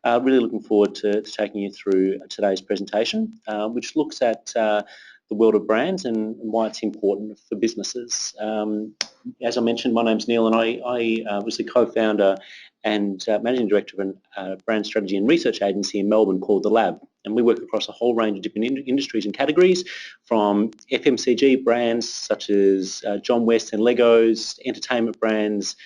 really looking forward to taking you through today's presentation, which looks at the world of brands and why it's important for businesses. As I mentioned, my name's Neil, and I was the co-founder and managing director of a brand strategy and research agency in Melbourne called The Lab. And we work across a whole range of different industries and categories, from FMCG brands such as John West and Legos, entertainment brands,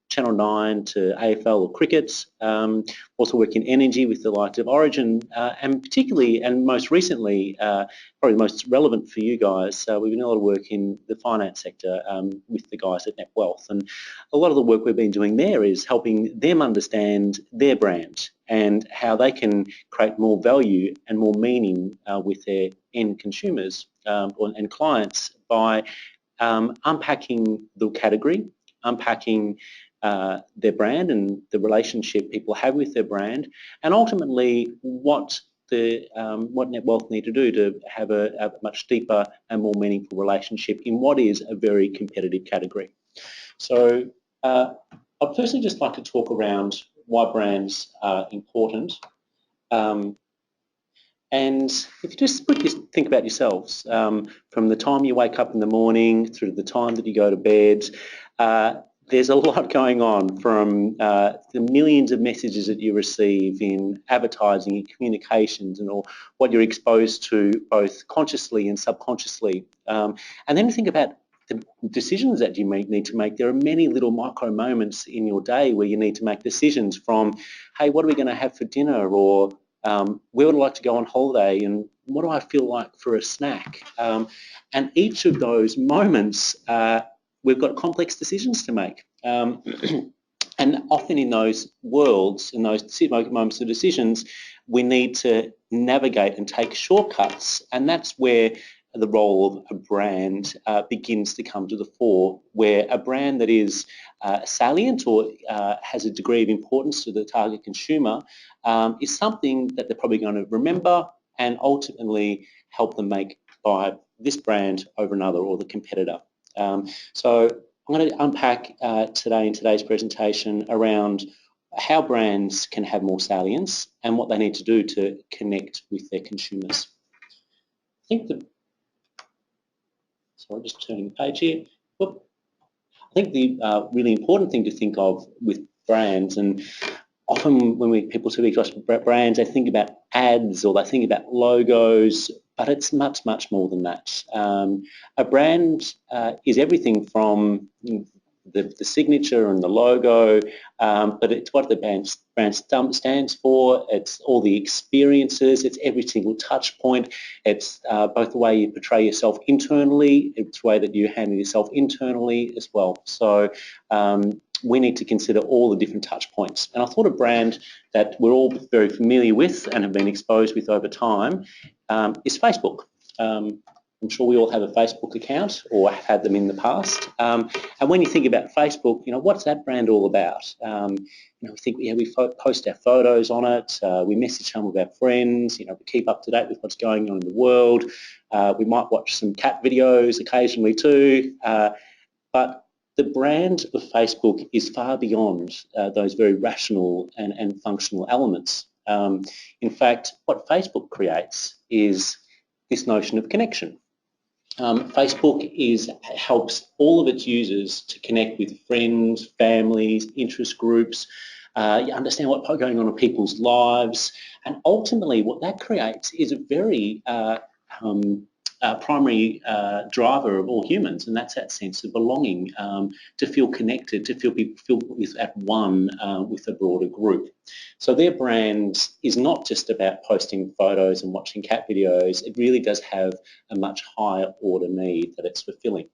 Channel 9 to AFL or cricket. Also work in energy with the likes of Origin, and particularly and most recently, probably most relevant for you guys, we've been doing a lot of work in the finance sector with the guys at Net Wealth. And a lot of the work we've been doing there is helping them understand their brand and how they can create more value and more meaning with their end consumers and clients by unpacking the category, unpacking their brand and the relationship people have with their brand, and ultimately what Net Wealth need to do to have a much deeper and more meaningful relationship in what is a very competitive category. So I'd personally just like to talk around why brands are important. And if you just think about yourselves, from the time you wake up in the morning through the time that you go to bed, there's a lot going on, from the millions of messages that you receive in advertising and communications and what you're exposed to both consciously and subconsciously. And then think about the decisions that you need to make. There are many little micro moments in your day where you need to make decisions, from, hey, what are we going to have for dinner, or where would I like to go on holiday, and what do I feel like for a snack? And each of those moments, we've got complex decisions to make. And often in those worlds, in those moments of decisions, we need to navigate and take shortcuts. And that's where the role of a brand begins to come to the fore, where a brand that is salient or has a degree of importance to the target consumer is something that they're probably going to remember and ultimately help them buy this brand over another or the competitor. So I'm going to unpack today in today's presentation around how brands can have more salience and what they need to do to connect with their consumers. Sorry, just turning the page here. I think the really important thing to think of with brands, and often when people speak to us about brands, they think about ads or they think about logos, but it's much, much more than that. A brand is everything from the signature and the logo, but it's what the brand stands for. It's all the experiences. It's every single touch point. It's both the way you portray yourself internally, it's the way that you handle yourself internally as well. So we need to consider all the different touch points. And I thought a brand that we're all very familiar with and have been exposed with over time is Facebook. I'm sure we all have a Facebook account or have had them in the past. And when you think about Facebook, what's that brand all about? We think, we post our photos on it, we message some of our friends, we keep up to date with what's going on in the world. We might watch some cat videos occasionally too. But the brand of Facebook is far beyond those very rational and functional elements. In fact, what Facebook creates is this notion of connection. Facebook helps all of its users to connect with friends, families, interest groups, you understand what's going on in people's lives, and ultimately what that creates is a very primary driver of all humans, and that's that sense of belonging, to feel connected, to feel at one with a broader group. So their brand is not just about posting photos and watching cat videos. It really does have a much higher order need that it's fulfilling.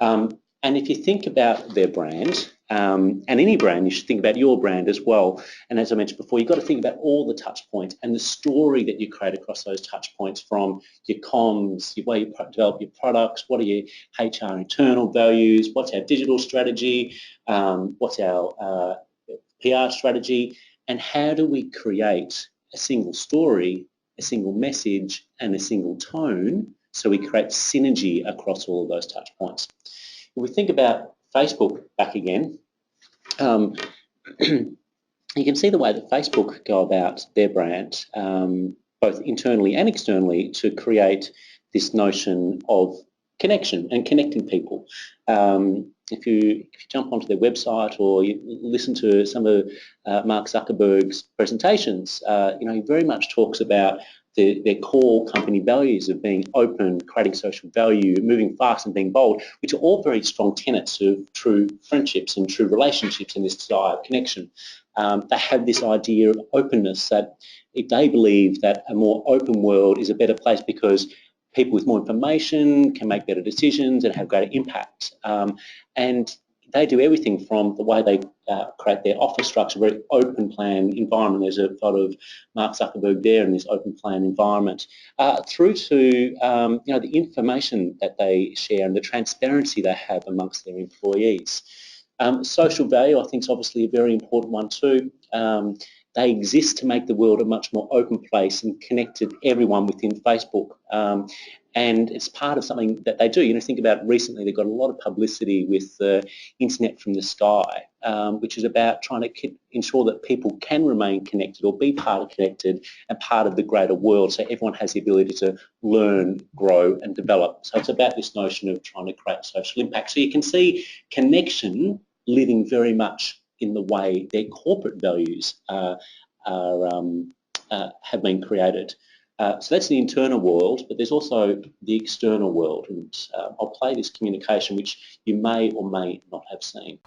And if you think about their brand, and any brand, you should think about your brand as well. And as I mentioned before, you've got to think about all the touch points and the story that you create across those touch points, from your comms, your way you develop your products, what are your HR internal values, what's our digital strategy, what's our PR strategy, and how do we create a single story, a single message, and a single tone so we create synergy across all of those touch points. If we think about Facebook back again, you you can see the way that Facebook go about their brand, both internally and externally, to create this notion of connection and connecting people. If you jump onto their website or you listen to some of Mark Zuckerberg's presentations, he very much talks about their core company values of being open, creating social value, moving fast and being bold, which are all very strong tenets of true friendships and true relationships and this desire of connection. They have this idea of openness, that if they believe that a more open world is a better place because people with more information can make better decisions and have greater impact. And they do everything from the way they create their office structure, very open plan environment. There's a photo of Mark Zuckerberg there in this open plan environment, through to the information that they share and the transparency they have amongst their employees. Social value, I think, is obviously a very important one too. They exist to make the world a much more open place and connected everyone within Facebook. And it's part of something that they do. Think about recently, they got a lot of publicity with the Internet from the Sky, which is about trying to ensure that people can remain connected or be part of connected and part of the greater world, so everyone has the ability to learn, grow and develop. So it's about this notion of trying to create social impact. So you can see connection living very much in the way their corporate values have been created. So that's the internal world, but there's also the external world, and I'll play this communication which you may or may not have seen.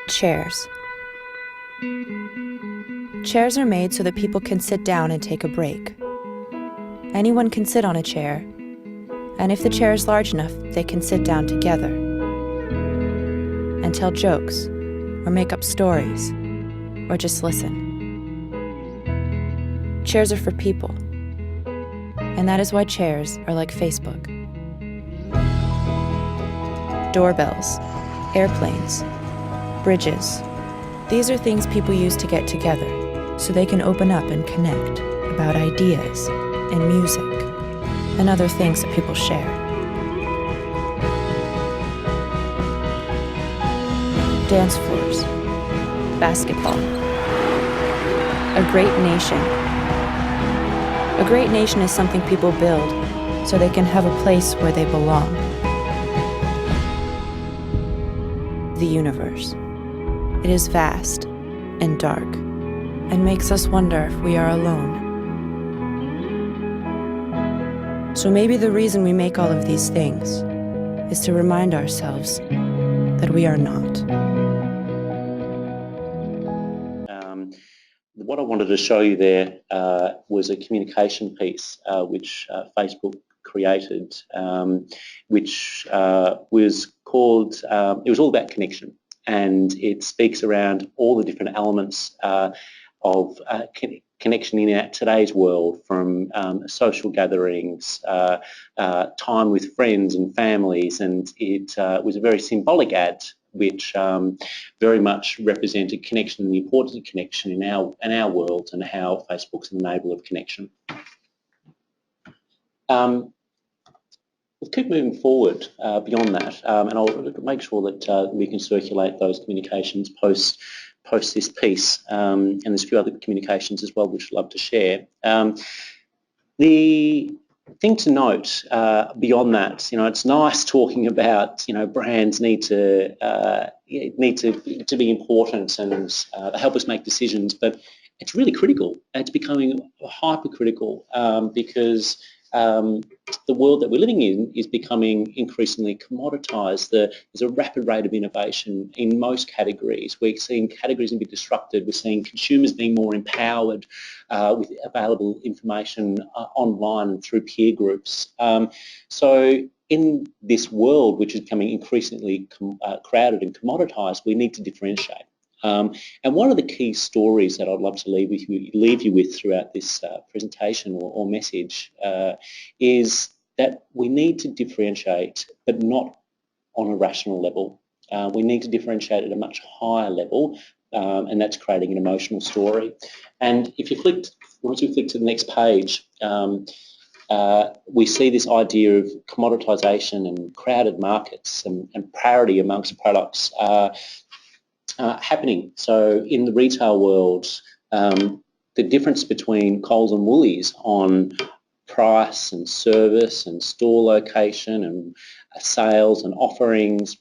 Chairs. Chairs are made so that people can sit down and take a break. Anyone can sit on a chair, and if the chair is large enough, they can sit down together and tell jokes, or make up stories, or just listen. Chairs are for people, and that is why chairs are like Facebook. Doorbells, airplanes, bridges. These are things people use to get together, so they can open up and connect about ideas and music and other things that people share. Dance floors, basketball, a great nation. A great nation is something people build so they can have a place where they belong. The universe. It is vast and dark and makes us wonder if we are alone. So maybe the reason we make all of these things is to remind ourselves that we are not. What I wanted to show you there was a communication piece which Facebook created, which was called, it was all about connection, and it speaks around all the different elements of connection in today's world, from social gatherings, time with friends and families, and it was a very symbolic ad which very much represented connection and the importance of connection in our world, and how Facebook's an enabler of connection. We'll keep moving forward beyond that, and I'll make sure that we can circulate those communications post this piece, and there's a few other communications as well which I'd love to share. The thing to note beyond that, it's nice talking about, brands need to be important and they help us make decisions, but it's really critical. It's becoming hypercritical because the world that we're living in is becoming increasingly commoditized. There's a rapid rate of innovation in most categories. We're seeing categories being disrupted. We're seeing consumers being more empowered with available information online and through peer groups. So in this world, which is becoming increasingly crowded and commoditized, we need to differentiate. And one of the key stories that I'd love to leave you with throughout this presentation or message is that we need to differentiate, but not on a rational level. We need to differentiate at a much higher level, and that's creating an emotional story. And if you once you flick to the next page, we see this idea of commoditization and crowded markets and parity amongst products happening. So in the retail world, the difference between Coles and Woolies on price and service and store location and sales and offerings,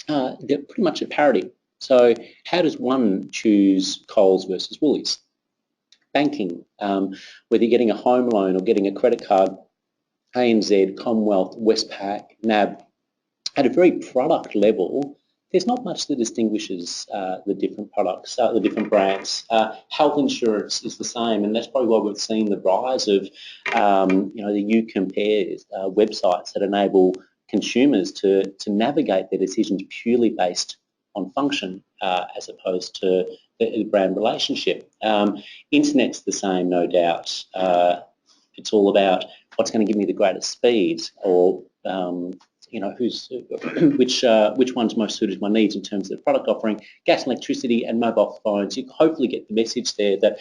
they're pretty much at parity. So how does one choose Coles versus Woolies? Banking, whether you're getting a home loan or getting a credit card, ANZ, Commonwealth, Westpac, NAB, at a very product level, there's not much that distinguishes the different products, the different brands. Health insurance is the same, and that's probably why we've seen the rise of, the You Compare websites that enable consumers to navigate their decisions purely based on function as opposed to the brand relationship. Internet's the same, no doubt. It's all about what's going to give me the greatest speed, or which one's most suited to my needs in terms of the product offering. Gas, electricity and mobile phones, you hopefully get the message there that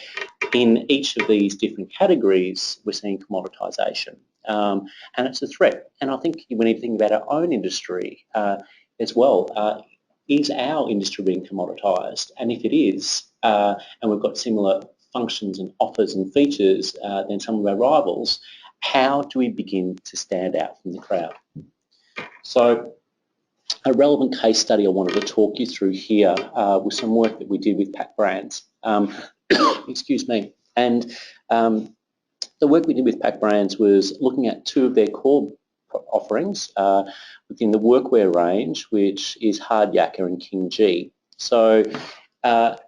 in each of these different categories we're seeing commoditisation, and it's a threat. And I think we need to think about our own industry as well. Is our industry being commoditised? And if it is, and we've got similar functions and offers and features than some of our rivals, how do we begin to stand out from the crowd? So a relevant case study I wanted to talk you through here was some work that we did with Pac Brands. Excuse me. And the work we did with Pac Brands was looking at two of their core offerings within the workwear range, which is Hard Yakka and King G. So back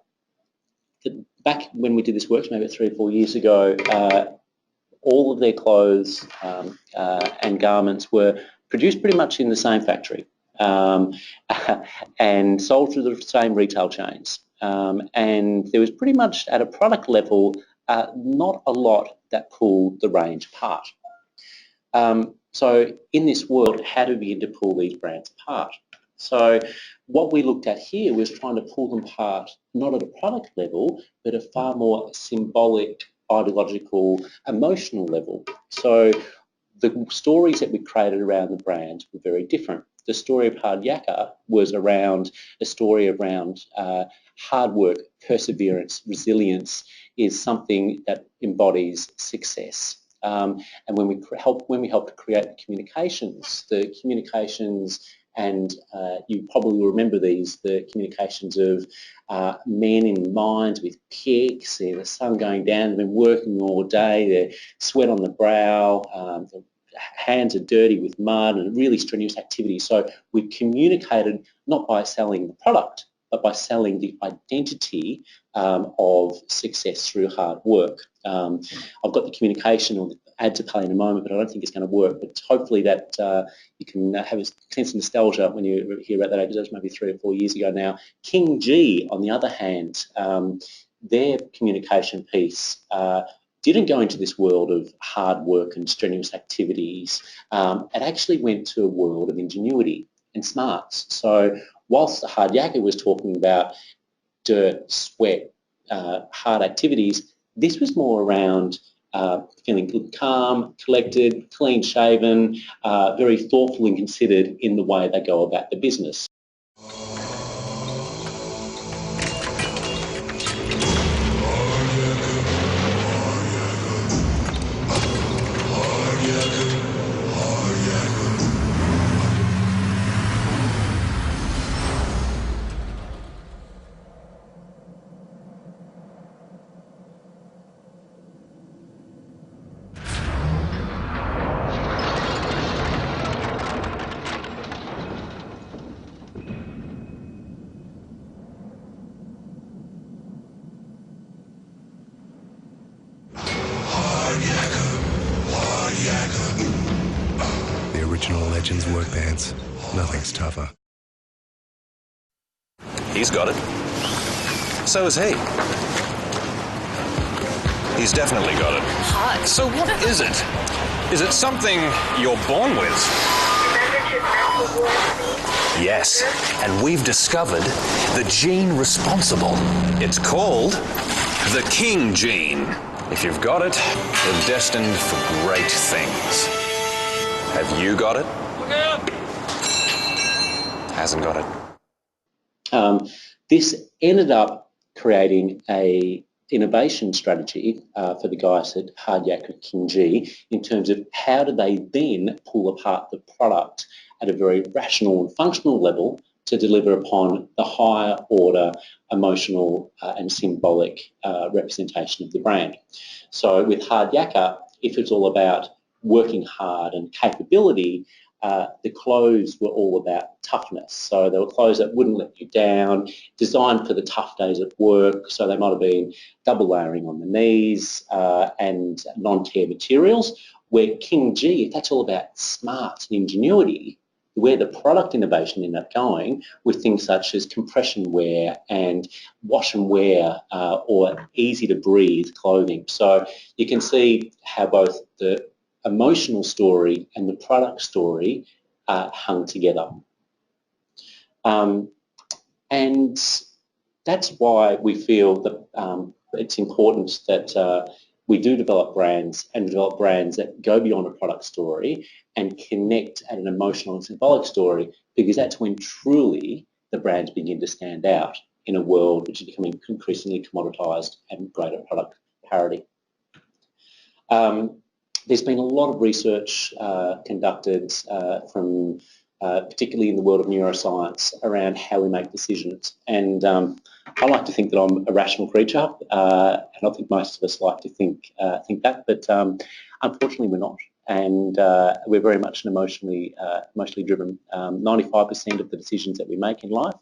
when we did this work, maybe 3 or 4 years ago, all of their clothes and garments were produced pretty much in the same factory and sold through the same retail chains. And there was pretty much at a product level not a lot that pulled the range apart. So in this world, how do we begin to pull these brands apart? So what we looked at here was trying to pull them apart, not at a product level, but a far more symbolic, ideological, emotional level. So the stories that we created around the brand were very different. The story of Hard Yakka was around a story around hard work, perseverance, resilience is something that embodies success. And when we help to create the communications, and you probably will remember these, the communications of men in mines with picks, the sun going down, they've been working all day, their sweat on the brow, their hands are dirty with mud and really strenuous activity. So we communicated not by selling the product, but by selling the identity of success through hard work. I've got the communication or the ad to play in a moment, but I don't think it's going to work. But hopefully that you can have a sense of nostalgia when you hear about that ad, because that was maybe 3 or 4 years ago now. King G, on the other hand, their communication piece didn't go into this world of hard work and strenuous activities. It actually went to a world of ingenuity and smarts. So whilst the Hard Yakka was talking about dirt, sweat, hard activities, this was more around feeling calm, collected, clean-shaven, very thoughtful and considered in the way they go about the business. Legends work pants. Nothing's tougher. He's got it. So has he. He's definitely got it. Hot. So what is it? Is it something you're born with? Yes, and we've discovered the gene responsible. It's called the King gene. If you've got it, you're destined for great things. Have you got it? Look out! Hasn't got it. This ended up creating a innovation strategy for the guys at Hard Yak and King G in terms of how do they then pull apart the product at a very rational and functional level to deliver upon the higher order emotional and symbolic representation of the brand. So with Hard Yakka, if it's all about working hard and capability, the clothes were all about toughness. So they were clothes that wouldn't let you down, designed for the tough days at work. So they might have been double layering on the knees and non-tear materials, where King G, that's all about smarts and ingenuity, where the product innovation ended up going with things such as compression wear and wash and wear or easy to breathe clothing. So you can see how both the emotional story and the product story hung together. And that's why we feel that it's important that we do develop brands and develop brands that go beyond a product story and connect at an emotional and symbolic story, because that's when truly the brands begin to stand out in a world which is becoming increasingly commoditized and greater product parity. There's been a lot of research conducted from particularly in the world of neuroscience around how we make decisions. And I like to think that I'm a rational creature, and I think most of us like to think that, but unfortunately we're not. And we're very much an emotionally driven. 95% of the decisions that we make in life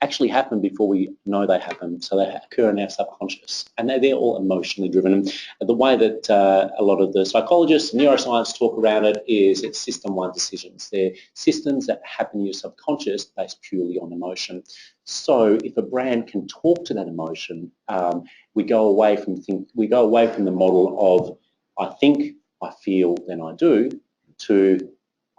actually happen before we know they happen, so they occur in our subconscious, and they're all emotionally driven. And the way that a lot of the psychologists and neuroscience talk around it is it's system one decisions. They're systems that happen in your subconscious based purely on emotion. So if a brand can talk to that emotion, we go away from the model of I think, I feel, then I do, to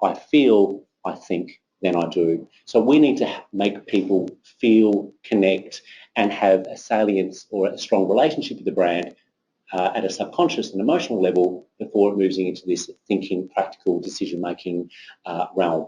I feel, I think, then I do. So we need to make people feel, connect, and have a salience or a strong relationship with the brand at a subconscious and emotional level before it moves into this thinking, practical, decision-making realm.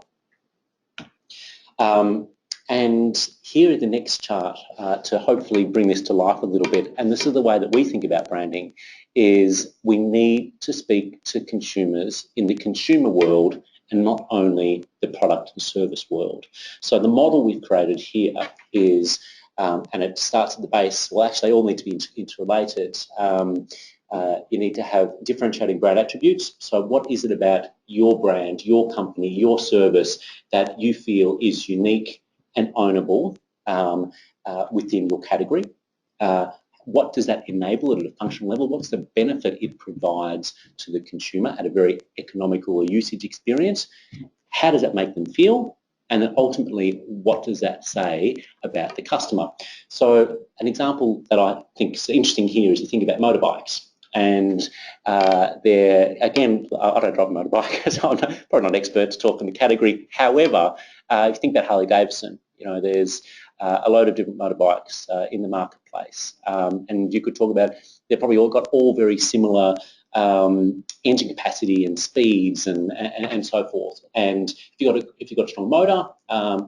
And here is the next chart to hopefully bring this to life a little bit. And this is the way that we think about branding, is we need to speak to consumers in the consumer world and not only the product and service world. So the model we've created here is, and it starts at the base, well actually they all need to be interrelated. You need to have differentiating brand attributes. So what is it about your brand, your company, your service that you feel is unique and ownable within your category? What does that enable at a functional level? What's the benefit it provides to the consumer at a very economical or usage experience? How does that make them feel? And then ultimately, what does that say about the customer? So an example that I think is interesting here is you think about motorbikes. And they're, again, I don't drive a motorbike, so I'm probably not an expert to talk in the category. However, if you think about Harley Davidson, you know, there's a load of different motorbikes in the marketplace, and you could talk about, they've probably all got very similar engine capacity and speeds and so forth. And if you've got a strong motor,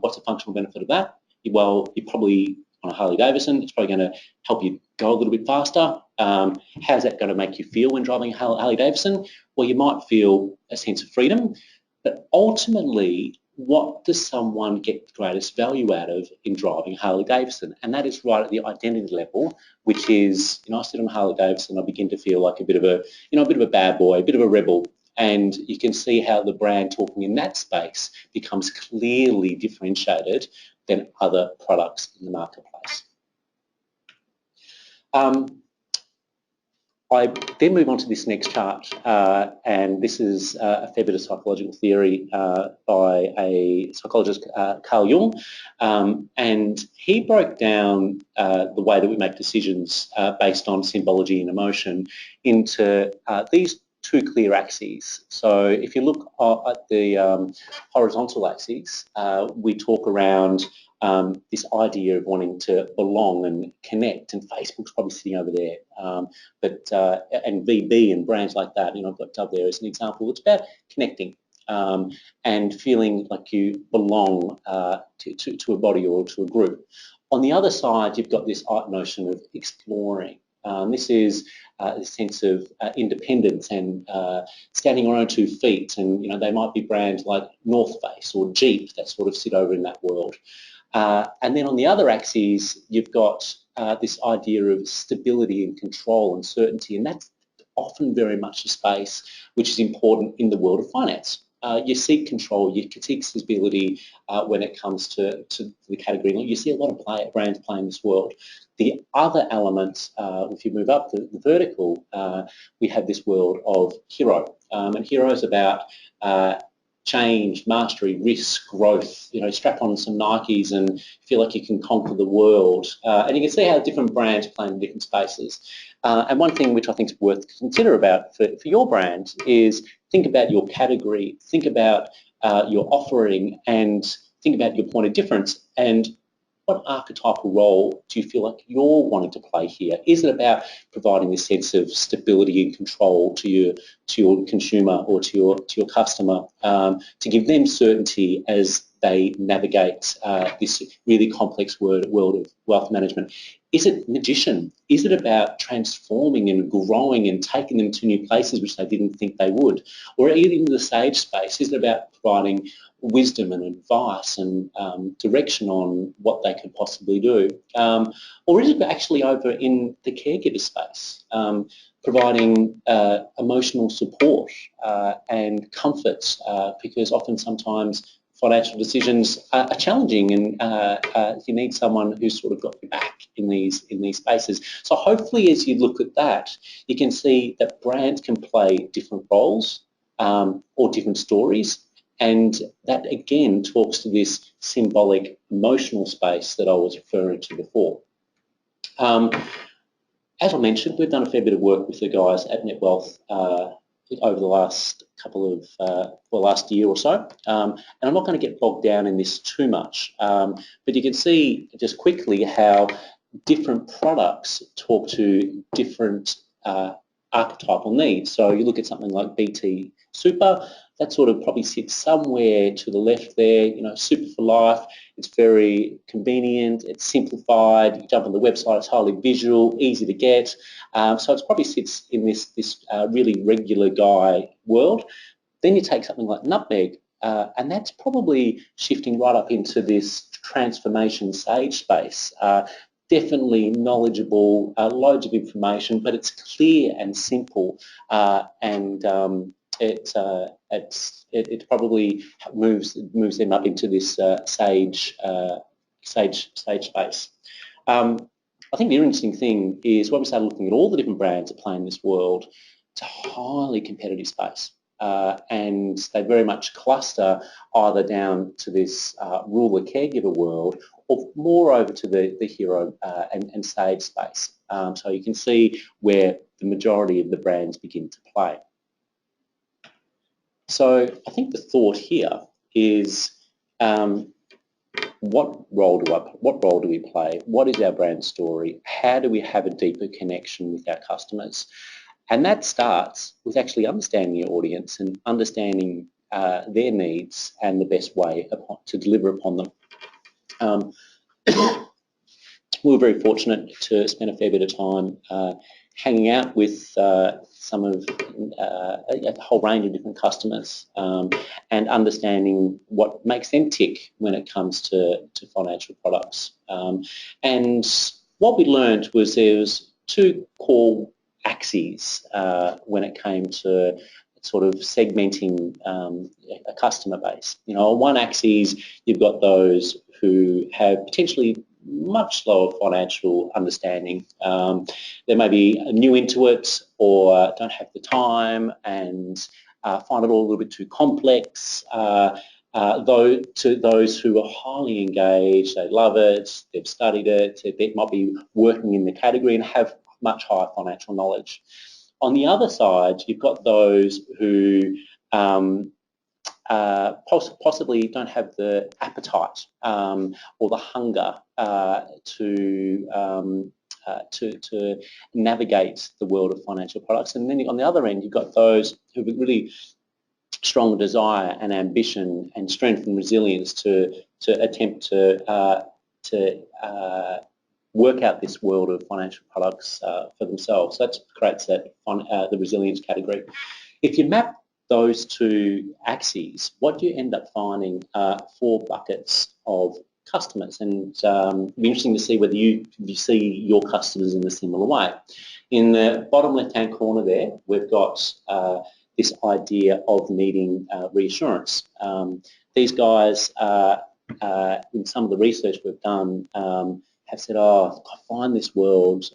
what's the functional benefit of that? Well, you're probably on a Harley Davidson, it's probably going to help you go a little bit faster. How's that going to make you feel when driving a Harley Davidson? Well, you might feel a sense of freedom, but ultimately, what does someone get the greatest value out of in driving Harley Davidson? And that is right at the identity level, which is, you know, I sit on Harley Davidson, I begin to feel like a bit of a bad boy, a bit of a rebel. And you can see how the brand talking in that space becomes clearly differentiated than other products in the marketplace. I then move on to this next chart, and this is a fair bit of psychological theory by a psychologist, Carl Jung, and he broke down the way that we make decisions based on symbology and emotion into these two clear axes. So if you look at the horizontal axes, we talk around this idea of wanting to belong and connect, and Facebook's probably sitting over there, and VB and brands like that, I've got Dove there as an example. It's about connecting and feeling like you belong to a body or to a group. On the other side, you've got this notion of exploring. This is a sense of independence and standing on our own 2 feet, and they might be brands like North Face or Jeep that sort of sit over in that world. And then on the other axis, you've got this idea of stability and control and certainty, and that's often very much a space which is important in the world of finance. You seek control, you seek stability when it comes to the category. You see a lot of brands play in this world. The other element, if you move up the vertical, we have this world of hero. And hero is about change, mastery, risk, growth. Strap on some Nikes and feel like you can conquer the world. And you can see how different brands play in different spaces. And one thing which I think is worth consider about for your brand is think about your category, think about your offering, and think about your point of difference. And what archetypal role do you feel like you're wanting to play here? Is it about providing this sense of stability and control to your consumer or to your customer, to give them certainty as they navigate this really complex world of wealth management? Is it magician? Is it about transforming and growing and taking them to new places which they didn't think they would? Or even the sage space, is it about providing wisdom and advice and direction on what they could possibly do? Or is it actually over in the caregiver space, providing emotional support and comfort, because often sometimes financial decisions are challenging, and you need someone who's sort of got your back in these spaces. So hopefully as you look at that, you can see that brands can play different roles or different stories, and that again talks to this symbolic emotional space that I was referring to before. As I mentioned, we've done a fair bit of work with the guys at NetWealth over the last last year or so, and I'm not going to get bogged down in this too much, but you can see just quickly how different products talk to different archetypal needs. So you look at something like BT Super, that sort of probably sits somewhere to the left there, Super for life. It's very convenient, it's simplified, you jump on the website, it's highly visual, easy to get. So it probably sits in this really regular guy world. Then you take something like Nutmeg, and that's probably shifting right up into this transformation sage space. Definitely knowledgeable, loads of information, but it's clear and simple, and it probably moves them up into this sage space. I think the interesting thing is when we start looking at all the different brands that play in this world, it's a highly competitive space, and they very much cluster either down to this ruler caregiver world or more over to the hero and sage space. So you can see where the majority of the brands begin to play. So I think the thought here is, what role do we play? What is our brand story? How do we have a deeper connection with our customers? And that starts with actually understanding your audience and understanding their needs and the best way to deliver upon them. We were very fortunate to spend a fair bit of time hanging out with some of a whole range of different customers, and understanding what makes them tick when it comes to financial products. And what we learned was there was 2 core axes when it came to sort of segmenting a customer base. On one axis, you've got those who have potentially much lower financial understanding. They may be new into it or don't have the time and find it all a little bit too complex. Though to those who are highly engaged, they love it, they've studied it, they might be working in the category and have much higher financial knowledge. On the other side, you've got those who possibly don't have the appetite or the hunger to navigate the world of financial products. And then on the other end, you've got those who have really strong desire and ambition and strength and resilience to attempt to work out this world of financial products for themselves. So that creates that the resilience category. If you map those two axes, what do you end up finding are 4 buckets of customers, and it'll be interesting to see whether you see your customers in a similar way. In the bottom left-hand corner there, we've got this idea of needing reassurance. These guys, in some of the research we've done, have said, oh, I find this world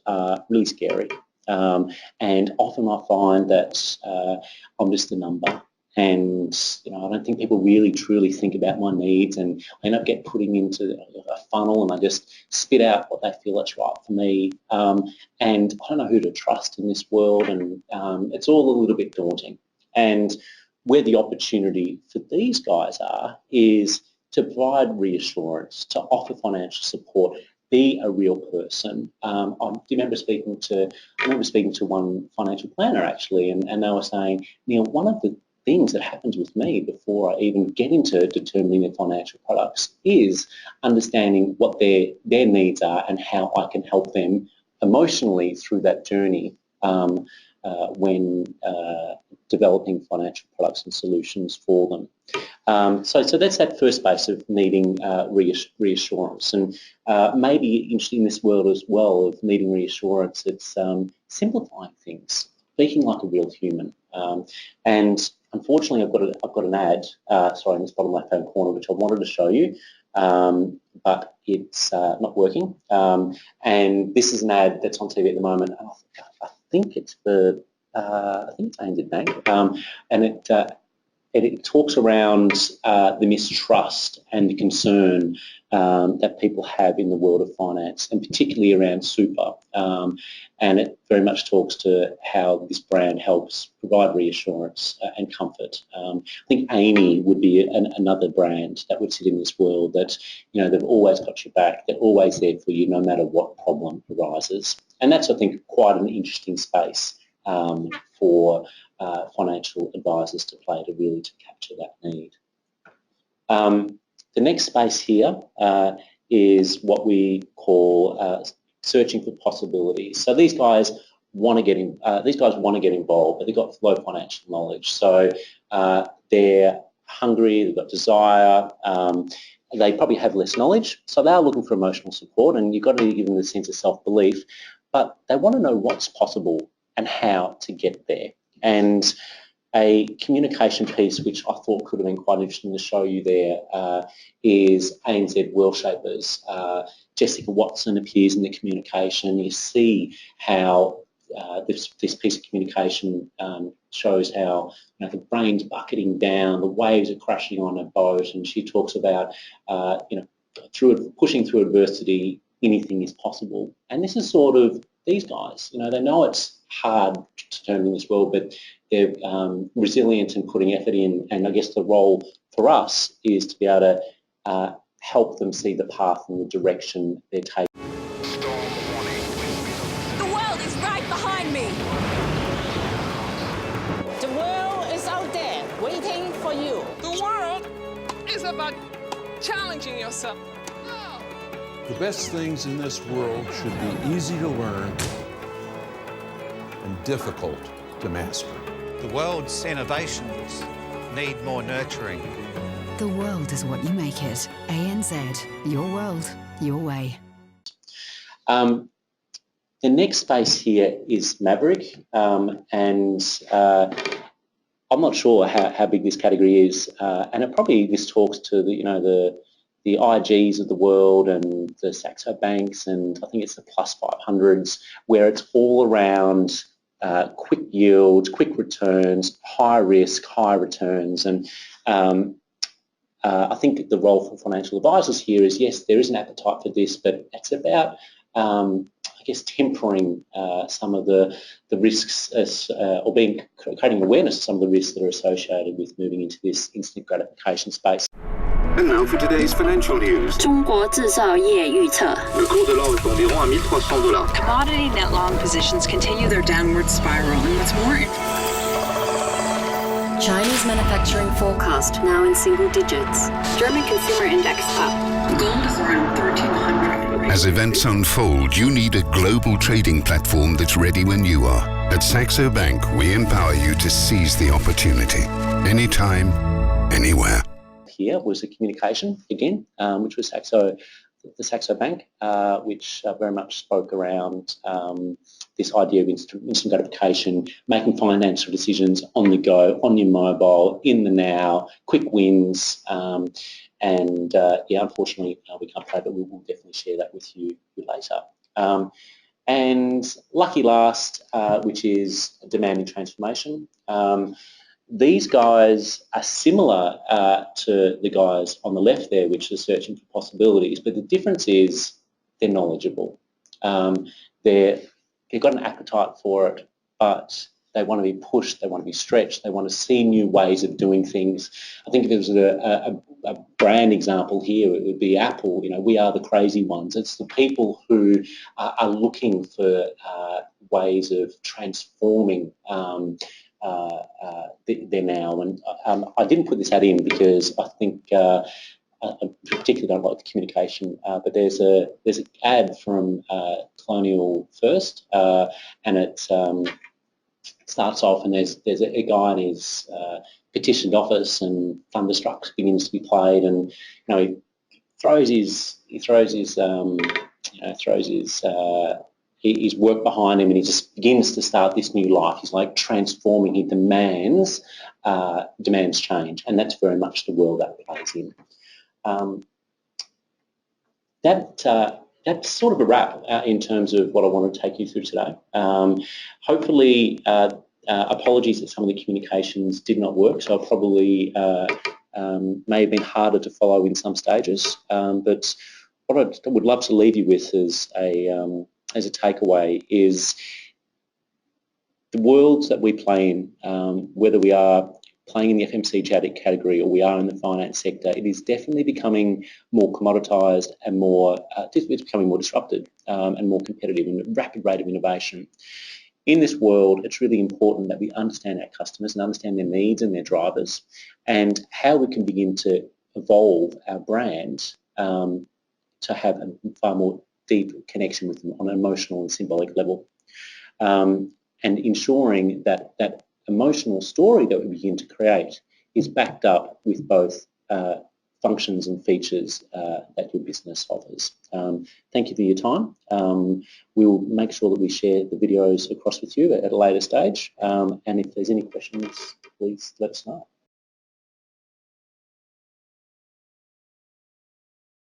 really scary. And often I find that I'm just a number, and I don't think people really truly think about my needs, and I end up putting into a funnel, and I just spit out what they feel is right for me, and I don't know who to trust in this world, and it's all a little bit daunting. And where the opportunity for these guys is to provide reassurance, to offer financial support, be a real person. I remember speaking to one financial planner actually, and they were saying, Neil, one of the things that happens with me before I even get into determining their financial products is understanding what their needs are and how I can help them emotionally through that journey when developing financial products and solutions for them. So that's that first base of needing reassurance, and maybe interesting in this world as well of needing reassurance, it's simplifying things, speaking like a real human. And unfortunately, I've got an ad, sorry, in this bottom left-hand corner, which I wanted to show you, but it's not working. And this is an ad that's on TV at the moment. I think it's ANZ Bank, and it talks around the mistrust and the concern that people have in the world of finance, and particularly around super. And it very much talks to how this brand helps provide reassurance and comfort. I think Amy would be another brand that would sit in this world, that they've always got your back, they're always there for you no matter what problem arises. And that's, I think, quite an interesting space for financial advisors to play to capture that need. The next space here is what we call searching for possibilities. So these guys want to get involved, but they've got low financial knowledge. So they're hungry, they've got desire, they probably have less knowledge, so they're looking for emotional support, and you've got to give them the sense of self-belief, but they want to know what's possible and how to get there. And a communication piece which I thought could have been quite interesting to show you there is ANZ World Shapers. Jessica Watson appears in the communication. You see how this piece of communication shows how the brain's bucketing down, the waves are crashing on a boat, and she talks about pushing through adversity, anything is possible. And this is sort of these guys. They know it's hard to turn in this world, but they're resilient and putting effort in. And I guess the role for us is to be able to help them see the path and the direction they're taking. The world is right behind me. The world is out there waiting for you. The world is about challenging yourself. The best things in this world should be easy to learn and difficult to master. The world's innovations need more nurturing. The world is what you make it. ANZ, your world, your way. The next space here is Maverick, and I'm not sure how big this category is, and this talks to the IGs of the world and the Saxo Banks, and I think it's the plus 500s, where it's all around quick yields, quick returns, high risk, high returns. And I think the role for financial advisors here is, yes, there is an appetite for this, but it's about guess, tempering some of the risks or creating awareness of some of the risks that are associated with moving into this instant gratification space. And now for today's financial news. 中国制造业预测 Le cours de l'or est environ à $1,300. Commodity net long positions continue their downward spiral, and what's more, Chinese manufacturing forecast now in single digits. German consumer index up. Gold is around 1,300. As events unfold, you need a global trading platform that's ready when you are. At Saxo Bank, we empower you to seize the opportunity. Anytime, anywhere. Here was the communication again, which was the Saxo Bank, which very much spoke around this idea of instant gratification, making financial decisions on the go, on your mobile, in the now, quick wins, and yeah, unfortunately we can't play, but we will definitely share that with you later. And lucky last, which is demand and transformation. These guys are similar to the guys on the left there, which are searching for possibilities, but the difference is they're knowledgeable. They've got an appetite for it, but they want to be pushed, they want to be stretched, they want to see new ways of doing things. I think if there was a brand example here, it would be Apple. You know, we are the crazy ones. It's the people who are looking for ways of transforming there now, and I didn't put this ad in because I think I particularly don't like the communication, but there's an ad from Colonial First, and it starts off, and there's a guy in his petitioned office, and Thunderstruck begins to be played, and you know he throws his work behind him, and he just begins to start this new life. He's like transforming. He demands change, and that's very much the world that plays in. That's sort of a wrap in terms of what I want to take you through today. Hopefully, apologies that some of the communications did not work, so I probably may have been harder to follow in some stages. But what I would love to leave you with as a takeaway is the worlds that we play in, whether we are playing in the FMCG category or we are in the finance sector, it is definitely becoming more commoditised and it's becoming more disrupted and more competitive and a rapid rate of innovation. In this world, it's really important that we understand our customers and understand their needs and their drivers, and how we can begin to evolve our brand to have a far more deep connection with them on an emotional and symbolic level, and ensuring that that emotional story that we begin to create is backed up with both functions and features that your business offers. Thank you for your time. We'll make sure that we share the videos across with you at a later stage, and if there's any questions, please let us know.